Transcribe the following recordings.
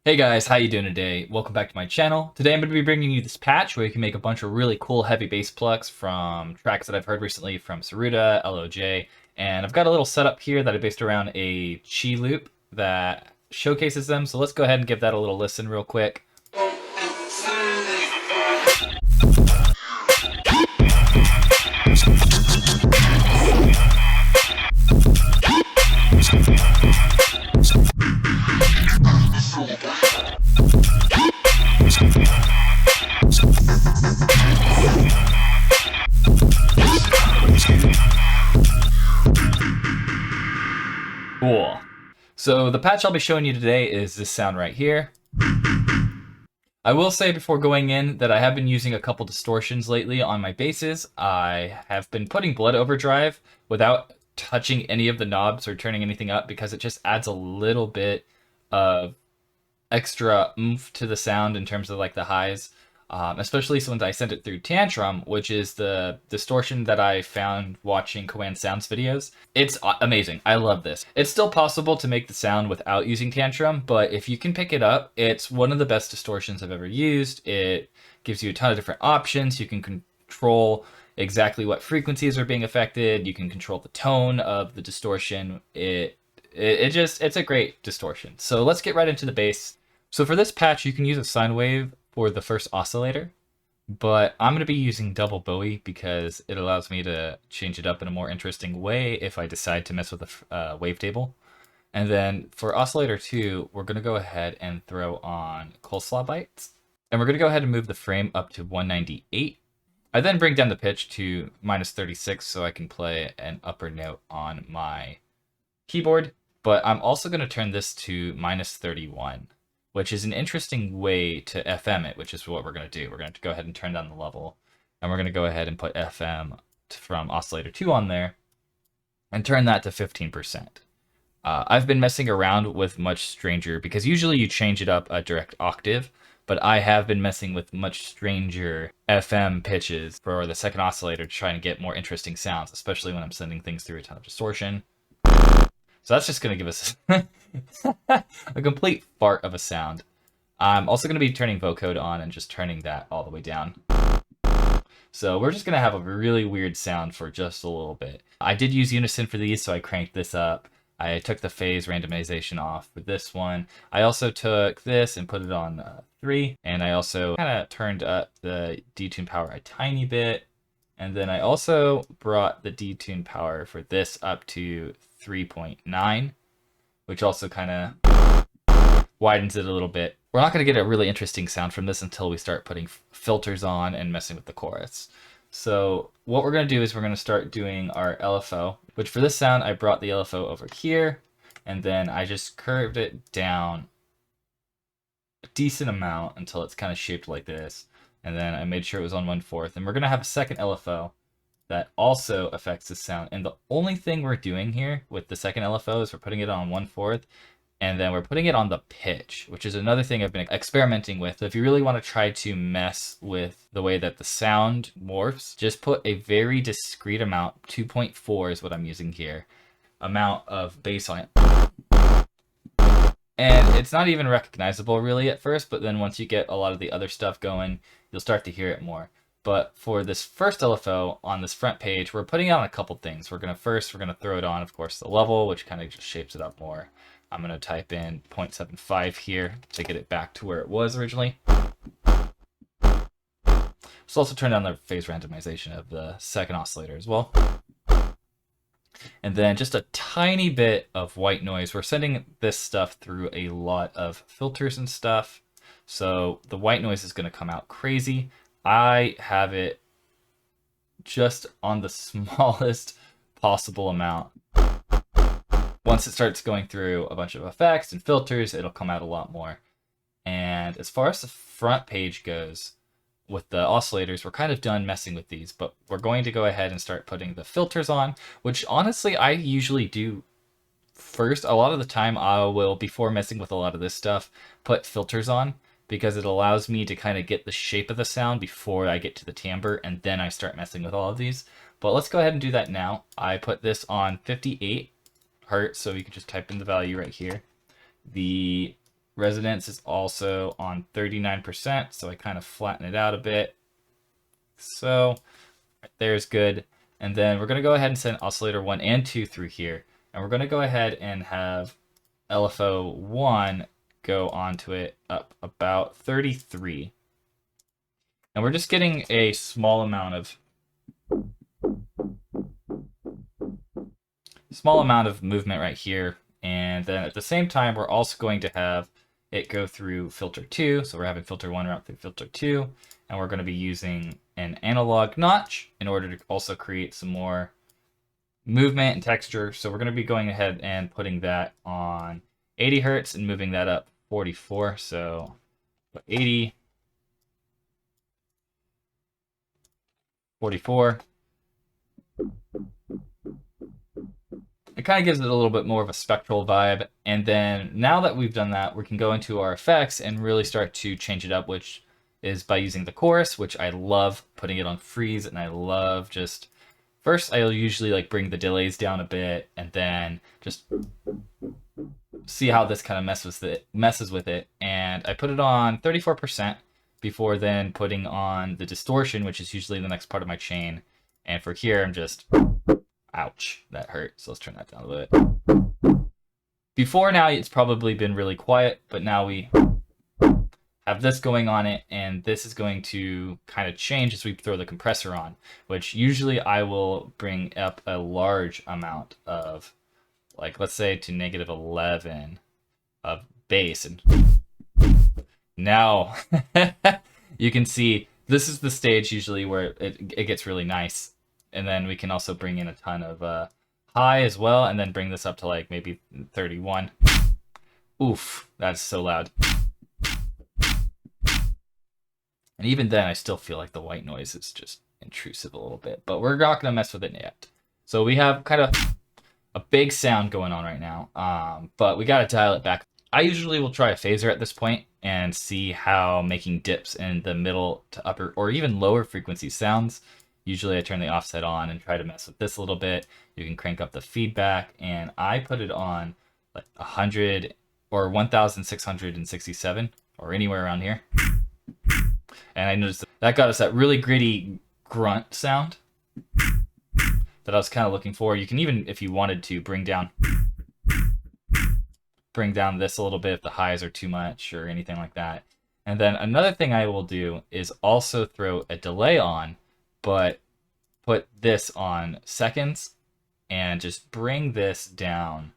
Hey guys, how you doing today? Welcome back to my channel. Today I'm going to be bringing you this patch where you can make a bunch of really cool heavy bass plucks from tracks that I've heard recently from Tsuruda, LoJ, and I've got a little setup here that I based around a chi loop that showcases them, so let's go ahead and give that a little listen real quick. Cool. So the patch I'll be showing you today is this sound right here. I will say before going in that I have been using a couple distortions lately on my basses. I have been putting blood overdrive without touching any of the knobs or turning anything up because it just adds a little bit of extra oomph to the sound in terms of like the highs. Especially since I sent it through Tantrum, which is the distortion that I found watching Koan Sounds videos. It's amazing. I love this. It's still possible to make the sound without using Tantrum, but if you can pick it up, it's one of the best distortions I've ever used. It gives you a ton of different options. You can control exactly what frequencies are being affected. You can control the tone of the distortion. It's a great distortion. So let's get right into the bass. So for this patch, you can use a sine wave for the first oscillator, but I'm going to be using double Bowie because it allows me to change it up in a more interesting way if I decide to mess with the wavetable. And then for oscillator 2, we're going to go ahead and throw on coleslaw bites, and we're going to go ahead and move the frame up to 198. I then bring down the pitch to -36 so I can play an upper note on my keyboard, but I'm also going to turn this to -31. Which is an interesting way to FM it, which is what we're going to do. We're going to go ahead and turn down the level, and we're going to go ahead and put FM from oscillator 2 on there, and turn that to 15%. I've been messing around with Much Stranger, because usually you change it up a direct octave, but I have been messing with Much Stranger FM pitches for the second oscillator to try and get more interesting sounds, especially when I'm sending things through a ton of distortion. So that's just going to give us a complete fart of a sound. I'm also going to be turning vocode on and just turning that all the way down. So we're just going to have a really weird sound for just a little bit. I did use unison for these, so I cranked this up. I took the phase randomization off for this one. I also took this and put it on 3, and I also kind of turned up the detune power a tiny bit. And then I also brought the detune power for this up to 3.9, which also kind of widens it a little bit. We're not going to get a really interesting sound from this until we start putting filters on and messing with the chorus. So what we're going to do is we're going to start doing our LFO, which for this sound, I brought the LFO over here, and then I just curved it down a decent amount until it's kind of shaped like this. And then I made sure it was on 1/4. And we're going to have a second LFO that also affects the sound. And the only thing we're doing here with the second LFO is we're putting it on 1/4, and then we're putting it on the pitch, which is another thing I've been experimenting with. If you really want to try to mess with the way that the sound morphs, just put a very discrete amount, 2.4 is what I'm using here, amount of bass on it. And it's not even recognizable really at first, but then once you get a lot of the other stuff going, you'll start to hear it more. But for this first LFO on this front page, we're putting on a couple things. We're going to throw it on, of course, the level, which kind of just shapes it up more. I'm going to type in 0.75 here to get it back to where it was originally. Let's also turn down the phase randomization of the second oscillator as well. And then just a tiny bit of white noise. We're sending this stuff through a lot of filters and stuff, so the white noise is going to come out crazy. I have it just on the smallest possible amount. Once it starts going through a bunch of effects and filters, it'll come out a lot more. And as far as the front page goes, with the oscillators, we're kind of done messing with these, but we're going to go ahead and start putting the filters on, which honestly I usually do first. A lot of the time I will, before messing with a lot of this stuff, put filters on, because it allows me to kind of get the shape of the sound before I get to the timbre, and then I start messing with all of these. But let's go ahead and do that now. I put this on 58 Hz, so you can just type in the value right here. The Resonance is also on 39%, so I kind of flatten it out a bit. So right there's good. And then we're going to go ahead and send oscillator 1 and 2 through here. And we're going to go ahead and have LFO 1 go onto it up about 33. And we're just getting a small amount of movement right here. And then at the same time, we're also going to have it go through filter 2. So we're having filter 1 route through filter 2. And we're going to be using an analog notch in order to also create some more movement and texture. So we're going to be going ahead and putting that on 80 hertz and moving that up 44. So 80, 44. It kind of gives it a little bit more of a spectral vibe. And then now that we've done that, we can go into our effects and really start to change it up, which is by using the chorus, which I love putting it on freeze. And I love just, first I'll usually like bring the delays down a bit and then just see how this kind of messes with it. And I put it on 34% before then putting on the distortion, which is usually the next part of my chain. And for here, I'm just, ouch, that hurt. So let's turn that down a little bit. Before now, it's probably been really quiet, but now we have this going on it, and this is going to kind of change as we throw the compressor on, which usually I will bring up a large amount of, like, let's say to -11 of bass. And now you can see this is the stage usually where it gets really nice. And then we can also bring in a ton of high as well, and then bring this up to like maybe 31. Oof, that's so loud. And even then, I still feel like the white noise is just intrusive a little bit, but we're not gonna mess with it yet. So we have kind of a big sound going on right now, but we gotta dial it back. I usually will try a phaser at this point and see how making dips in the middle to upper or even lower frequency sounds. Usually I turn the offset on and try to mess with this a little bit. You can crank up the feedback, and I put it on like 100 or 1667 or anywhere around here. And I noticed that got us that really gritty grunt sound that I was kind of looking for. You can even, if you wanted to, bring down this a little bit if the highs are too much or anything like that. And then another thing I will do is also throw a delay on, but put this on seconds and just bring this down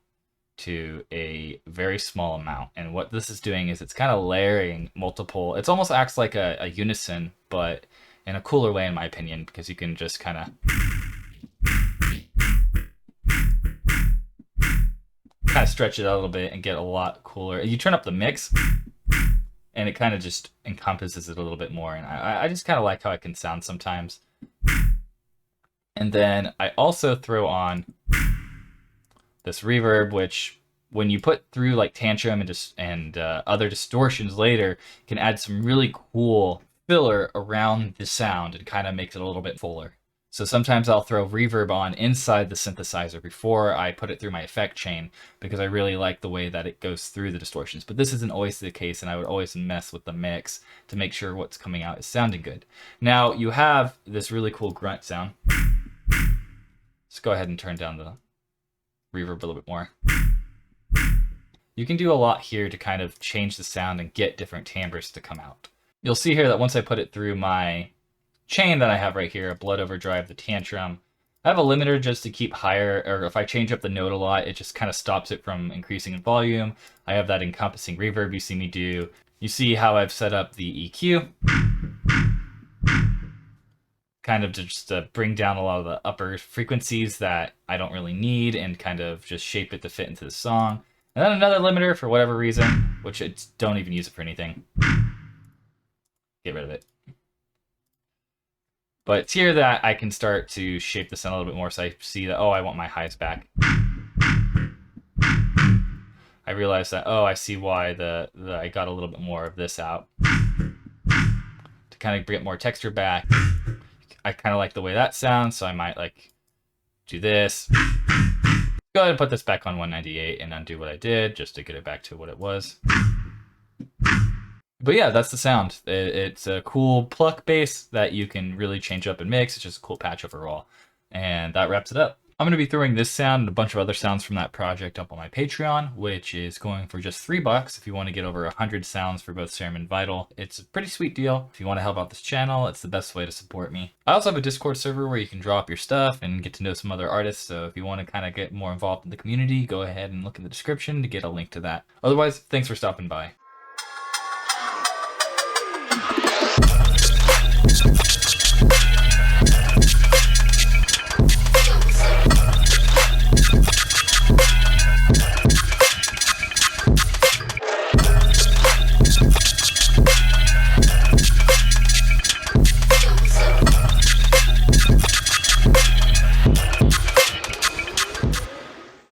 to a very small amount. And what this is doing is it's kind of layering multiple, it almost acts like a unison, but in a cooler way in my opinion, because you can just kind of stretch it out a little bit and get a lot cooler. You turn up the mix and it kind of just encompasses it a little bit more. And I just kind of like how it can sound sometimes. And then I also throw on this reverb, which when you put through like tantrum and other distortions later, can add some really cool filler around the sound and kind of makes it a little bit fuller. So sometimes I'll throw reverb on inside the synthesizer before I put it through my effect chain, because I really like the way that it goes through the distortions. But this isn't always the case, and I would always mess with the mix to make sure what's coming out is sounding good. Now you have this really cool grunt sound. Let's go ahead and turn down the reverb a little bit more. You can do a lot here to kind of change the sound and get different timbres to come out. You'll see here that once I put it through my chain that I have right here, a blood overdrive, the tantrum, I have a limiter just to keep higher, or if I change up the note a lot, it just kind of stops it from increasing in volume. I have that encompassing reverb you see me do. You see how I've set up the EQ, kind of just to bring down a lot of the upper frequencies that I don't really need and kind of just shape it to fit into the song. And then another limiter for whatever reason, which I don't even use it for anything. Get rid of it. But it's here that I can start to shape the sound a little bit more, so I see that, oh, I want my highs back. I realize that, oh, I see why I got a little bit more of this out. To kind of get more texture back. I kind of like the way that sounds, so I might like do this. Go ahead and put this back on 198 and undo what I did, just to get it back to what it was. But yeah, that's the sound. It's a cool pluck bass that you can really change up and mix. It's just a cool patch overall. And that wraps it up. I'm going to be throwing this sound and a bunch of other sounds from that project up on my Patreon, which is going for just $3 if you want to get over 100 sounds for both Serum and Vital. It's a pretty sweet deal. If you want to help out this channel, it's the best way to support me. I also have a Discord server where you can drop your stuff and get to know some other artists, so if you want to kind of get more involved in the community, go ahead and look in the description to get a link to that. Otherwise, thanks for stopping by.